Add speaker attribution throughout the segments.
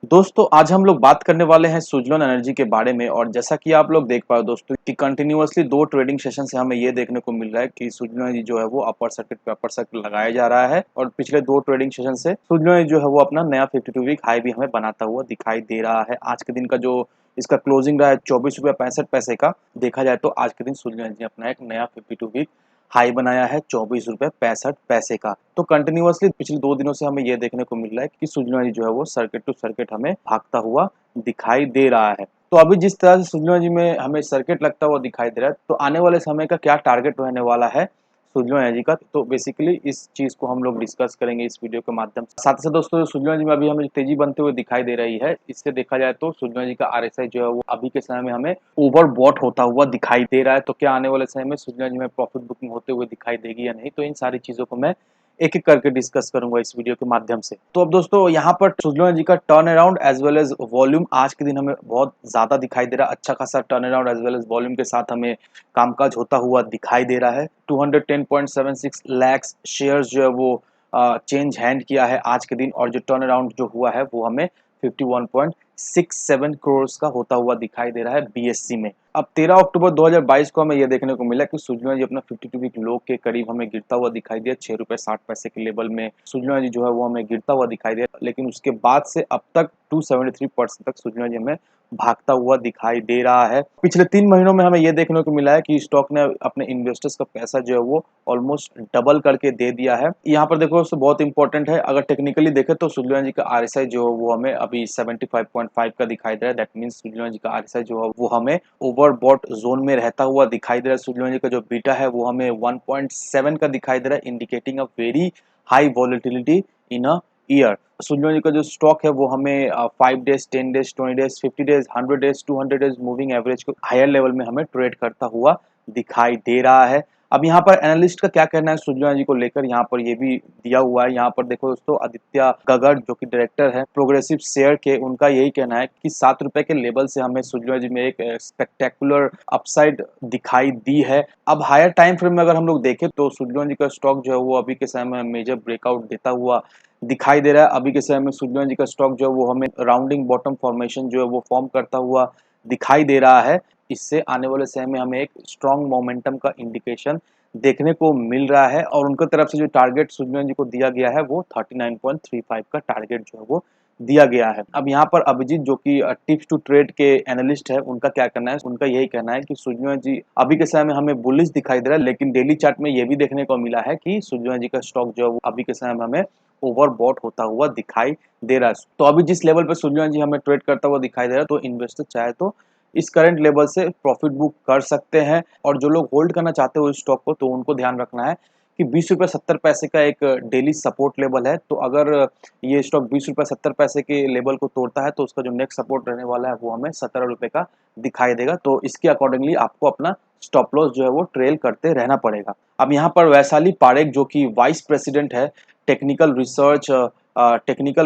Speaker 1: दोस्तों आज हम लोग बात करने वाले हैं सुज़लोन एनर्जी के बारे में। और जैसा कि आप लोग देख पाए दोस्तों कि कंटिन्यूअसली दो ट्रेडिंग सेशन से हमें ये देखने को मिल रहा है कि सुज़लोन एनर्जी जो है वो अपर सर्किट पे अपर सर्किट लगाया जा रहा है। और पिछले दो ट्रेडिंग सेशन से सुज़लोन एनर्जी जो है वो अपना नया 52 वीक हाई भी हमें बनाता हुआ दिखाई दे रहा है। आज के दिन का जो इसका क्लोजिंग रहा है 24 रुपये 65 पैसे का। देखा जाए तो आज के दिन सुज़लोन एनर्जी ने अपना एक नया 52 वीक हाई बनाया है 24 रुपये 65 पैसे का। तो कंटिन्यूअसली पिछले 2 दिनों से हमें ये देखने को मिल रहा है कि सुज़लोन एनर्जी जो है वो सर्किट टू सर्किट हमें भागता हुआ दिखाई दे रहा है। तो अभी जिस तरह से सुज़लोन एनर्जी में हमें सर्किट लगता हुआ दिखाई दे रहा है, तो आने वाले समय का क्या टारगेट रहने वाला है सुज़लोन एनर्जी का, तो बेसिकली इस चीज़ को हम लोग डिस्कस करेंगे इस वीडियो के माध्यम से। साथ ही साथ दोस्तों सुज़लोन एनर्जी में अभी हमें तेजी बनते हुए दिखाई दे रही है, इससे देखा जाए तो सुज़लोन एनर्जी का आरएसआई जो है वो अभी के समय में हमें ओवरबॉट होता हुआ दिखाई दे रहा है। तो क्या आने वाले समय में सुज़लोन एनर्जी में प्रॉफिट बुकिंग होते हुए दिखाई देगी या नहीं, तो इन सारी चीज़ों को मैं एक-एक करके डिस्कस करूंगा इस वीडियो के माध्यम से। तो अब दोस्तों यहाँ पर सुज़लोन एनर्जी का turnaround as well as volume आज के दिन हमें बहुत ज्यादा दिखाई दे रहा है। अच्छा खासा turnaround as well as volume के साथ हमें कामकाज होता हुआ दिखाई दे रहा है। 210.76 लाख शेयर्स जो है वो चेंज हैंड किया है आज के दिन। और जो टर्न अराउंड जो हुआ है वो हमें 51.67 करोड़ का होता हुआ दिखाई दे रहा है बीएससी में। अब 13 अक्टूबर 2022 को हमें यह देखने को मिला कि सुज़लोन एनर्जी अपना 52 वीक लो के करीब हमें गिरता हुआ दिखाई दिया। 6 रुपये 60 पैसे के लेवल में सुज़लोन एनर्जी जो है वो हमें गिरता हुआ दिखाई दिया, लेकिन उसके बाद से अब तक 273% तक सुज़लोन एनर्जी हमें भागता हुआ दिखाई दे रहा है। पिछले 3 महीनों में हमें यह देखने को मिला है कि स्टॉक ने अपने इन्वेस्टर्स का पैसा जो है वो ऑलमोस्ट डबल करके दे दिया है। यहाँ पर देखो दोस्तों बहुत इंपॉर्टेंट है, अगर टेक्निकली देखें तो सुज़लोन एनर्जी का आरएसआई जो है वो हमें अभी 75.5 का दिखाई दे रहा है। दैट मीन्स सुज़लोन एनर्जी का आरएसआई जो है वो हमें ओवरबॉट जोन में रहता हुआ दिखाई दे रहा है। सुज़लोन एनर्जी का जो बीटा है वो हमें 1.7 का दिखाई दे रहा है, indicating a very high volatility in a year. Suzlon Energy का जो स्टॉक है वो हमें 5 days 10 days 20 days 50 days 100 days 200 days moving average को हायर लेवल में हमें ट्रेड करता हुआ दिखाई दे रहा है। अब यहाँ पर एनालिस्ट का क्या कहना है सुज़लोन एनर्जी को लेकर, यहाँ पर ये भी दिया हुआ है। यहाँ पर देखो दोस्तों आदित्य गगड़ जो कि डायरेक्टर है प्रोग्रेसिव शेयर के, उनका यही कहना है कि 7 रुपए के लेवल से हमें सुज़लोन एनर्जी में एक स्पेक्टेकुलर अपसाइड दिखाई दी है। अब हायर टाइम फ्रेम में अगर हम लोग देखें तो सुज़लोन एनर्जी का स्टॉक जो है वो अभी के समय में मेजर ब्रेकआउट देता हुआ दिखाई दे रहा है। अभी के समय में सुज़लोन एनर्जी का स्टॉक जो है वो हमें राउंडिंग बॉटम फॉर्मेशन जो है वो फॉर्म करता हुआ दिखाई दे रहा है। इससे आने वाले समय में हमें एक स्ट्रॉन्ग मोमेंटम का इंडिकेशन देखने को मिल रहा है। और उनकी तरफ से जो टारगेट सुज़लोन एनर्जी को दिया गया है वो 39.35 का टारगेट जो है वो दिया गया है। अब यहाँ पर अभिजीत जो कि टिप्स टू ट्रेड के एनालिस्ट है, उनका क्या कहना है, उनका यही कहना है कि सुज़लोन एनर्जी अभी के समय में हमें बुलिश दिखाई दे रहा है, लेकिन डेली चार्ट में ये भी देखने को मिला है कि सुज़लोन एनर्जी का स्टॉक जो है वो अभी के समय में हमें ओवरबॉट होता हुआ दिखाई दे रहा है। तो अभी जिस लेवल पे सुज़लोन एनर्जी हमें ट्रेड करता हुआ दिखाई दे रहा है, तो इन्वेस्टर चाहे तो इस करंट लेवल से प्रॉफिट बुक कर सकते हैं। और जो लोग होल्ड करना चाहते हो इस स्टॉक को, तो उनको ध्यान रखना है कि 20 रुपये 70 पैसे का एक डेली सपोर्ट लेवल है। तो अगर ये स्टॉक 20 रुपये 70 पैसे के लेवल को तोड़ता है तो उसका जो नेक्स्ट सपोर्ट रहने वाला है वो हमें 17 रुपये का दिखाई देगा। तो इसके अकॉर्डिंगली आपको अपना स्टॉप लॉस जो है वो ट्रेल करते रहना पड़ेगा। अब यहाँ पर वैशाली पारेख जो कि वाइस प्रेसिडेंट है टेक्निकल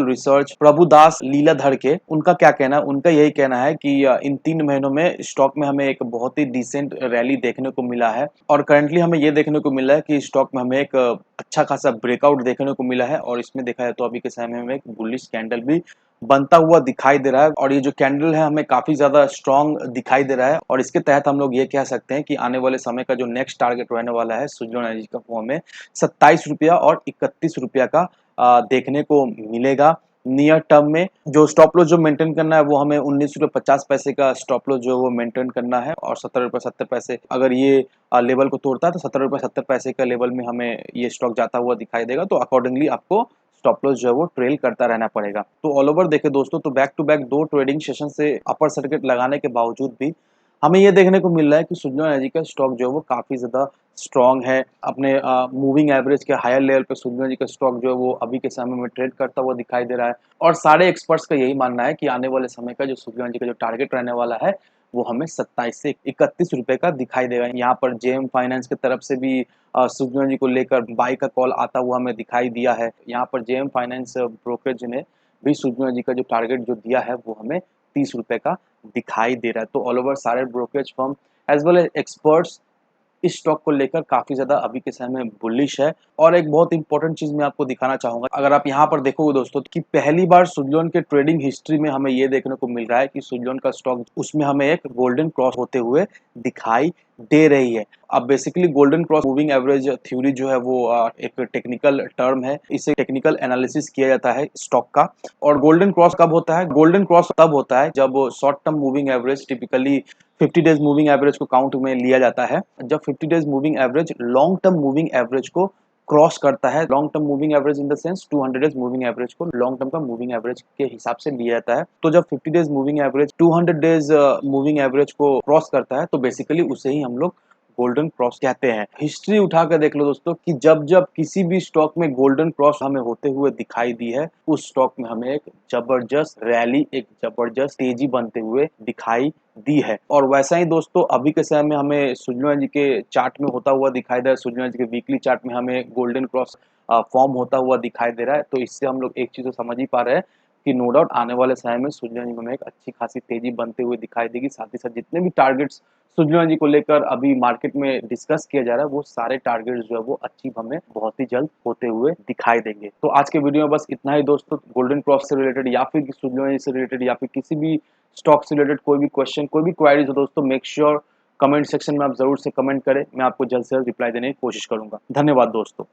Speaker 1: रिसर्च प्रभुदास लीलाधर के, उनका क्या कहना है, उनका यही कहना है कि इन 3 महीनों में स्टॉक में हमें एक बहुत ही डिसेंट रैली देखने को मिला है। और करंटली हमें ये देखने को मिला है कि स्टॉक में हमें एक अच्छा खासा ब्रेकआउट देखने को मिला है। और इसमें देखा जाए तो अभी के समय में हमें एक बुलिश कैंडल भी बनता हुआ दिखाई दे रहा है। और ये जो कैंडल है हमें काफी ज्यादा स्ट्रॉन्ग दिखाई दे रहा है। और इसके तहत हम लोग ये कह सकते हैं कि आने वाले समय का जो नेक्स्ट टारगेट रहने वाला है सुज़लोन एनर्जी का, वो हमें 27 रुपया और 31 रुपया का देखने को मिलेगा नियर टर्म में। जो स्टॉप लॉस जो मेंटेन करना है वो हमें 19 रुपये 50 पैसे का स्टॉप लॉस जो है वो मेंटेन करना है। और 17 रुपये 70 पैसे अगर ये लेवल को तोड़ता है तो 17 रुपये 70 पैसे का लेवल में हमें ये स्टॉक जाता हुआ दिखाई देगा। तो अकॉर्डिंगली आपको स्टॉप लॉस जो है वो ट्रेल करता रहना पड़ेगा। तो ऑल ओवर देखे दोस्तों, तो बैक टू बैक दो ट्रेडिंग सेशन से अपर सर्किट लगाने के बावजूद भी हमें ये देखने को मिल रहा है कि सुज़लोन एनर्जी का स्टॉक जो है वो काफी ज्यादा स्ट्रॉन्ग है। अपने मूविंग एवरेज के हायर लेवल पे सुज़लोन एनर्जी का स्टॉक जो है वो अभी के समय में ट्रेड करता हुआ दिखाई दे रहा है। और सारे एक्सपर्ट्स का यही मानना है कि आने वाले समय का जो सुज़लोन एनर्जी का जो टारगेट रहने वाला है वो हमें 27 से 31 रुपए का दिखाई देगा। यहाँ पर जेएम फाइनेंस की तरफ से भी सुज़लोन एनर्जी को लेकर बाई का कॉल आता हुआ हमें दिखाई दिया है। यहाँ पर जेएम फाइनेंस ब्रोकरेज ने भी सुज़लोन एनर्जी का जो टारगेट जो दिया है वो हमें 30 रुपए का दिखाई दे रहा है। तो ऑल ओवर सारे brokerage firm as well as experts इस स्टॉक को लेकर काफी ज्यादा अभी के समय में बुलिश है। और एक बहुत इंपॉर्टेंट चीज मैं आपको दिखाना चाहूंगा, अगर आप यहाँ पर देखोगे दोस्तों कि पहली बार सुज़लॉन के ट्रेडिंग हिस्ट्री में हमें ये देखने को मिल रहा है कि सुज़लॉन का स्टॉक उसमें हमें एक गोल्डन क्रॉस होते हुए दिखाई दे रही है। अब basically golden cross moving average theory जो है वो एक टेक्निकल टर्म है, इसे टेक्निकल एनालिसिस किया जाता है स्टॉक का। और गोल्डन क्रॉस कब होता है? गोल्डन क्रॉस तब होता है जब short term moving average, typically 50 days moving average को काउंट में लिया जाता है, जब 50 days moving average long term moving average को क्रॉस करता है। Long term moving average in the sense 200 days moving average को लॉन्ग टर्म का मूविंग एवरेज के हिसाब से लिया जाता है। तो जब 50 days moving average 200 days moving average को क्रॉस करता है तो बेसिकली उसे ही हम लोग गोल्डन क्रॉस कहते हैं। हिस्ट्री उठा कर देख लो दोस्तों कि जब जब किसी भी स्टॉक में गोल्डन क्रॉस हमें होते हुए दिखाई दी है, उस स्टॉक में हमें एक जबरदस्त रैली, एक जबरदस्त तेजी बनते हुए दिखाई दी है। और वैसा ही दोस्तों अभी के समय में हमें सुजनवा जी के चार्ट में होता हुआ दिखाई दे रहा है। सुजनवा जी के वीकली चार्ट में हमें गोल्डन क्रॉस फॉर्म होता हुआ दिखाई दे रहा है। तो इससे हम लोग एक चीज तो समझ ही पा रहे हैं कि नो डाउट आने वाले समय में सुजनवा जी में एक अच्छी खासी तेजी बनते हुए दिखाई देगी। साथ ही साथ जितने भी टारगेट्स सुजनवा जी को लेकर अभी मार्केट में डिस्कस किया जा रहा है, वो सारे टारगेट्स जो है वो अचीव हमें बहुत ही जल्द होते हुए दिखाई देंगे। तो आज के वीडियो में बस इतना ही दोस्तों। गोल्डन क्रॉस से रिलेटेड या फिर सुजनवा जी से रिलेटेड या फिर किसी भी स्टॉक से रिलेटेड कोई भी क्वेश्चन, कोई भी क्वेरीज हो दोस्तों, मेक श्योर कमेंट सेक्शन में आप जरूर से कमेंट करें। मैं आपको जल्द से जल्द रिप्लाई देने की कोशिश करूंगा। धन्यवाद दोस्तों।